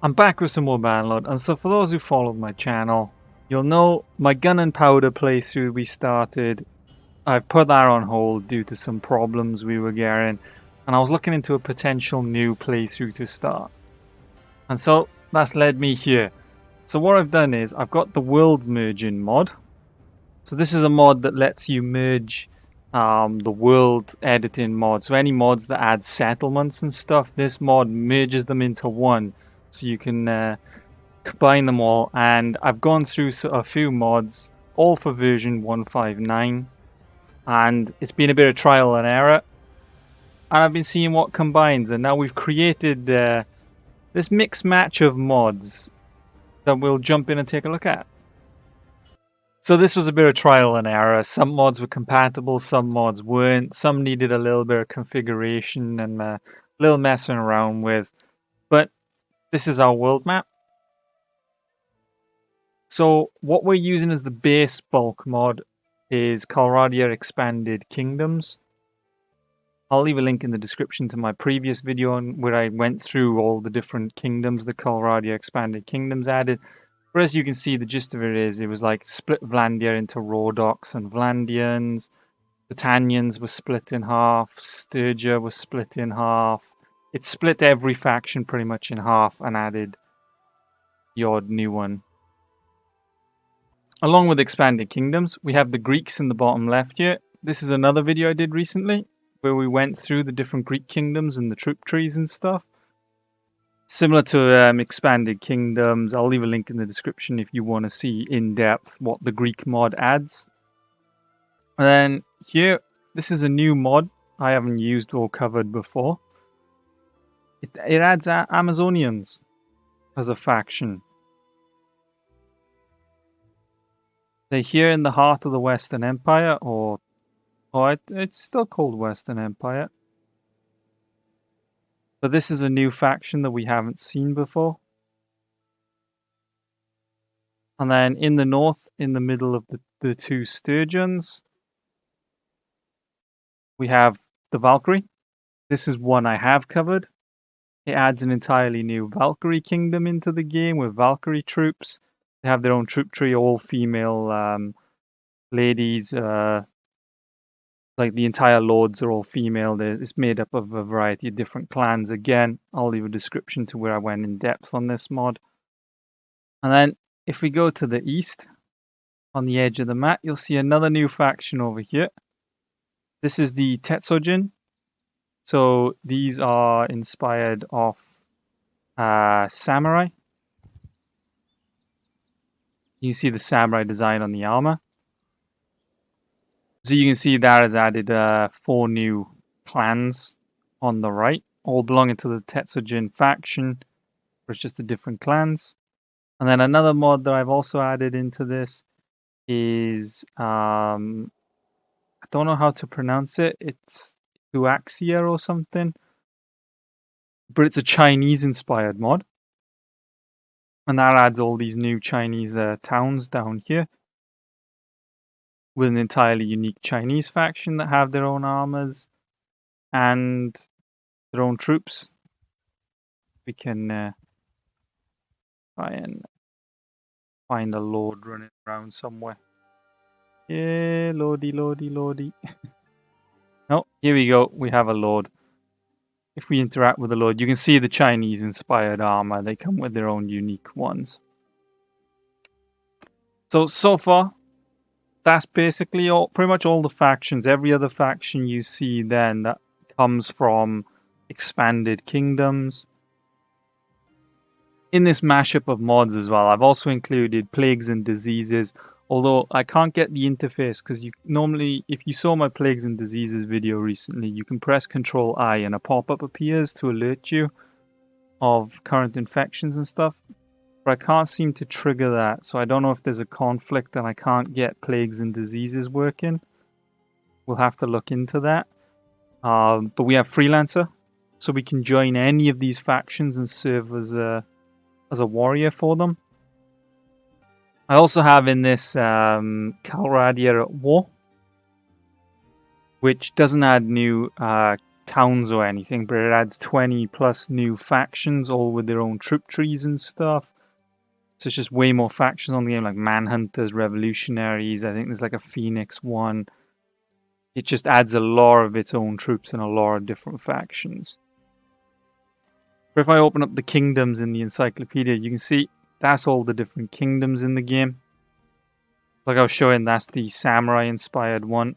I'm back with some more Bannerlord, and so for those who followed my channel, you'll know my gun and powder playthrough we started. I've put that on hold due to some problems we were getting, and I was looking into a potential new playthrough to start. And so that's led me here. So what I've done is I've got the world merging mod. So this is a mod that lets you merge the world editing mod. So any mods that add settlements and stuff, this mod merges them into one. So you can combine them all, and I've gone through a few mods, all for version 1.5.9, and it's been a bit of trial and error, and I've been seeing what combines, and now we've created this mixed match of mods that we'll jump in and take a look at. So this was a bit of trial and error. Some mods were compatible, some mods weren't, some needed a little bit of configuration and a little messing around with, but this is our world map. So what we're using as the base bulk mod is Valkyrie Expanded Kingdoms. I'll leave a link in the description to my previous video where I went through all the different kingdoms the Valkyrie Expanded Kingdoms added. But as you can see, the gist of it is it was like split Vlandia into Rhodoks and Vlandians. Britannians were split in half. Sturgia was split in half. It split every faction pretty much in half and added the odd new one. Along with Expanded Kingdoms, we have the Greeks in the bottom left here. This is another video I did recently where we went through the different Greek kingdoms and the troop trees and stuff. Similar to Expanded Kingdoms, I'll leave a link in the description if you want to see in depth what the Greek mod adds. And then here, this is a new mod I haven't used or covered before. It adds Amazonians as a faction. They're here in the heart of the Western Empire, it's still called Western Empire. But this is a new faction that we haven't seen before. And then in the north, in the middle of the two sturgeons, we have the Valkyrie. This is one I have covered. It adds an entirely new Valkyrie Kingdom into the game with Valkyrie troops. They have their own troop tree, all female ladies. Like the entire lords are all female. It's made up of a variety of different clans. Again, I'll leave a description to where I went in depth on this mod. And then if we go to the east, on the edge of the map, you'll see another new faction over here. This is the Tetsogen. So these are inspired off samurai. You see the samurai design on the armor. So you can see that has added 4 new clans on the right, all belonging to the Tetsugen faction, but it's just the different clans. And then another mod that I've also added into this is, I don't know how to pronounce it, it's Huaxia or something, but it's a Chinese-inspired mod. And that adds all these new Chinese towns down here, with an entirely unique Chinese faction that have their own armors and their own troops. We can try and find a lord running around somewhere. Yeah, lordy, lordy, lordy. Oh, here we go. We have a lord. If we interact with the lord, you can see the Chinese-inspired armor. They come with their own unique ones. So far, that's basically pretty much all the factions. Every other faction you see then that comes from Expanded Kingdoms. In this mashup of mods as well, I've also included plagues and diseases, although I can't get the interface because you normally, if you saw my plagues and diseases video recently, you can press Ctrl-I and a pop-up appears to alert you of current infections and stuff. But I can't seem to trigger that, so I don't know if there's a conflict and I can't get plagues and diseases working. We'll have to look into that. But we have Freelancer, so we can join any of these factions and serve as a warrior for them. I also have in this Valkyrie at War, which doesn't add new towns or anything, but it adds 20 plus new factions, all with their own troop trees and stuff. So it's just way more factions on the game, like Manhunters, Revolutionaries. I think there's like a Phoenix one. It just adds a lot of its own troops and a lot of different factions. But if I open up the kingdoms in the encyclopedia, you can see that's all the different kingdoms in the game. Like I was showing, that's the samurai-inspired one.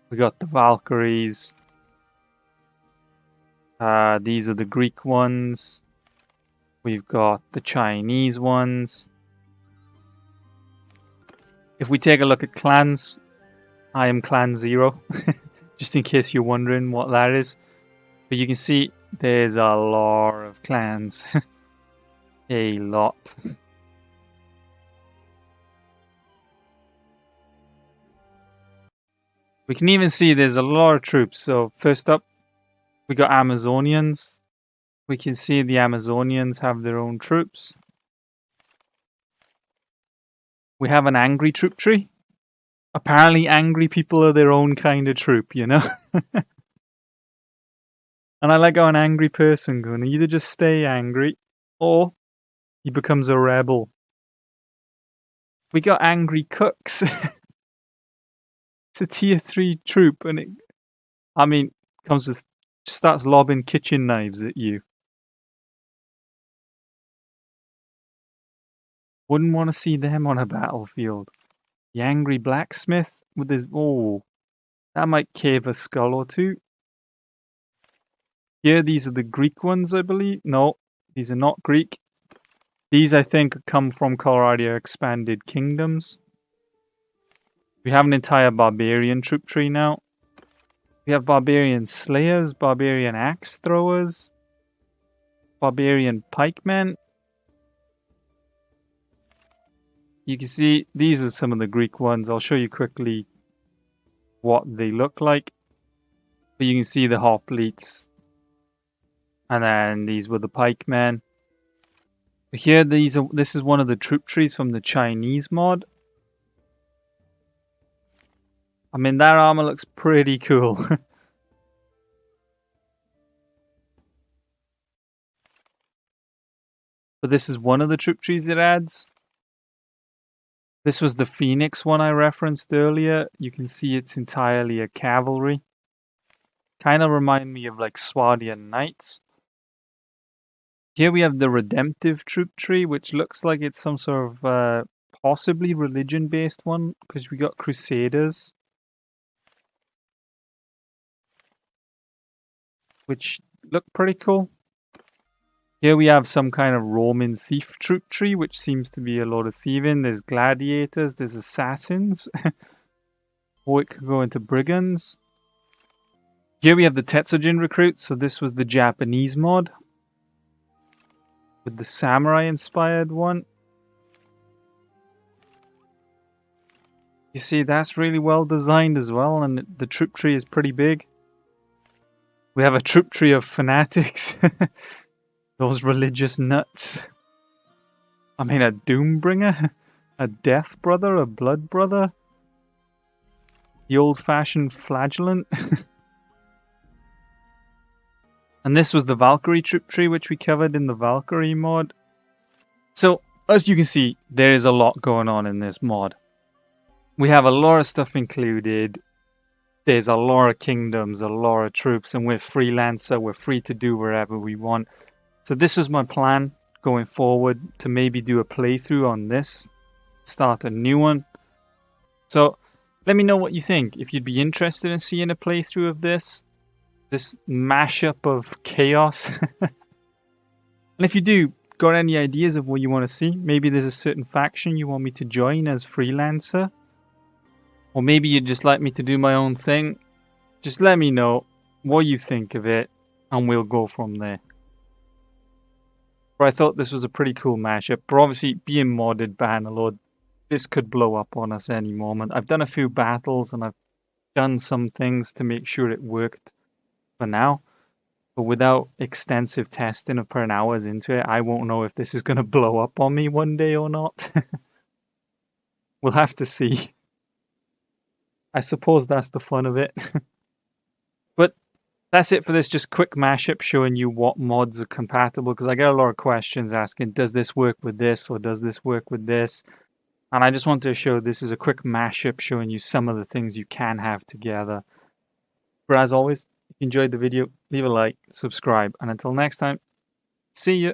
We got the Valkyries. These are the Greek ones. We've got the Chinese ones. If we take a look at clans, I am Clan 0, just in case you're wondering what that is. But you can see there's a lot of clans. A lot. We can even see there's a lot of troops. So first up, we got Amazonians. We can see the Amazonians have their own troops. We have an angry troop tree. Apparently angry people are their own kind of troop, you know? And I like how an angry person can either just stay angry or he becomes a rebel. We got angry cooks. It's a tier 3 troop and it, comes with, starts lobbing kitchen knives at you. Wouldn't want to see them on a battlefield. The angry blacksmith with his, oh, that might cave a skull or two. Here, these are the Greek ones, I believe. No, these are not Greek. These, I think, come from Colorado Expanded Kingdoms. We have an entire barbarian troop tree now. We have barbarian slayers, barbarian axe throwers, barbarian pikemen. You can see these are some of the Greek ones. I'll show you quickly what they look like. But you can see the hoplites. And then these were the pikemen. Here, this is one of the troop trees from the Chinese mod. I mean, that armor looks pretty cool. But this is one of the troop trees it adds. This was the Phoenix one I referenced earlier. You can see it's entirely a cavalry. Kind of remind me of like Swardian Knights. Here we have the Redemptive troop tree, which looks like it's some sort of possibly religion-based one, because we got Crusaders, which look pretty cool. Here we have some kind of Roman thief troop tree, which seems to be a lot of thieving. There's gladiators, there's assassins, or it could go into brigands. Here we have the Tetsujin Recruits, so this was the Japanese mod, with the samurai-inspired one. You see, that's really well designed as well, and the troop tree is pretty big. We have a troop tree of fanatics. Those religious nuts. I mean, a Doombringer? A Death Brother? A Blood Brother? The old-fashioned flagellant? And this was the Valkyrie troop tree, which we covered in the Valkyrie mod. So, as you can see, there is a lot going on in this mod. We have a lot of stuff included. There's a lot of kingdoms, a lot of troops, and we're freelancer. We're free to do wherever we want. So this was my plan going forward, to maybe do a playthrough on this. Start a new one. So, let me know what you think. If you'd be interested in seeing a playthrough of this mashup of chaos. And if you do, got any ideas of what you want to see? Maybe there's a certain faction you want me to join as freelancer? Or maybe you'd just like me to do my own thing? Just let me know what you think of it, and we'll go from there. But I thought this was a pretty cool mashup. But obviously, being modded Bannerlord, this could blow up on us any moment. I've done a few battles, and I've done some things to make sure it worked for now. But without extensive testing of putting hours into it, I won't know if this is going to blow up on me one day or not. We'll have to see. I suppose that's the fun of it. But that's it for this just quick mashup showing you what mods are compatible, because I get a lot of questions asking, does this work with this or does this work with this? And I just wanted to show this is a quick mashup showing you some of the things you can have together. But as always, if you enjoyed the video, leave a like, subscribe, and until next time, see ya!